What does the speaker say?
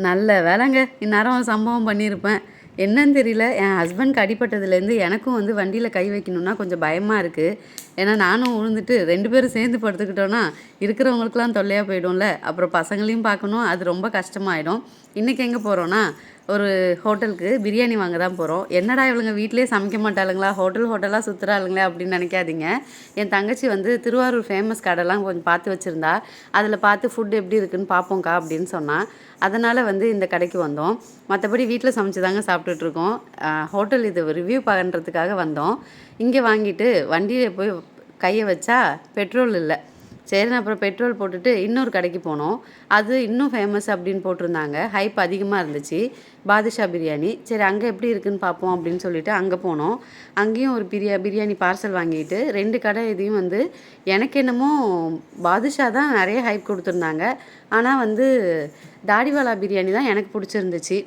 நல்ல வேலைங்க. இந்நேரம் சம்பவம் பண்ணியிருப்பேன். என்னன்னு தெரியல. என் ஹஸ்பண்ட்க்கு அடிபட்டதுலேருந்து எனக்கும் வந்து வண்டியில கை வைக்கணும்னா கொஞ்சம் பயமா இருக்கு. ஏன்னா நானும் உழுந்துட்டு 2 பேரும் சேர்ந்து படுத்துக்கிட்டோம்னா, இருக்கிறவங்களுக்கெல்லாம் தொல்லையா போயிடும்ல. அப்புறம் பசங்களையும் பார்க்கணும். அது ரொம்ப கஷ்டமாயிடும். இன்னைக்கு எங்க போறோம்னா, ஒரு ஹோட்டலுக்கு பிரியாணி வாங்க தான் போறோம். என்னடா இவளுங்க வீட்லயே சமைக்க மாட்டாளுங்களா? ஹோட்டலா சுத்துறாளுங்களே அப்படின்னு நினைக்காதீங்க. என் தங்கச்சி வந்து திருவாரூர் ஃபேமஸ் கடைலாம் கொஞ்சம் பார்த்து வச்சிருந்தா. அதில பார்த்து ஃபுட் எப்படி இருக்குன்னு பார்ப்போம்க்கா அப்படின்னு சொன்னா. அதனால வந்து இந்த கடைக்கு வந்தோம். மத்தபடி வீட்ல சமைச்சு தாங்க சாப்பிட்டுட்ருக்கோம். ஹோட்டல் இது ரிவ்யூ பண்ணுறதுக்காக வந்தோம். இங்க வாங்கிட்டு வண்டியில போய் கைய வச்சா பெட்ரோல் இல்ல. சரின்னு அப்புறம் பெட்ரோல் போட்டுட்டு இன்னொரு கடைக்கு போனோம். அது இன்னும் ஃபேமஸ் அப்படின்னு போட்டிருந்தாங்க. ஹைப் அதிகமா இருந்துச்சு. பாதுஷா பிரியாணி. சரி அங்க எப்படி இருக்குன்னு பார்ப்போம் அப்படின்னு சொல்லிட்டு அங்க போனோம். அங்கேயும் ஒரு பிரியாணி பார்சல் வாங்கிட்டு 2 கடை இதையும் வந்து எனக்கு என்னமோ பாதுஷா தான் நெறைய ஹைப் குடுத்துருந்தாங்க. ஆனா வந்து தாடிவாலா பிரியாணி தான் எனக்கு புடிச்சிருந்துச்சு.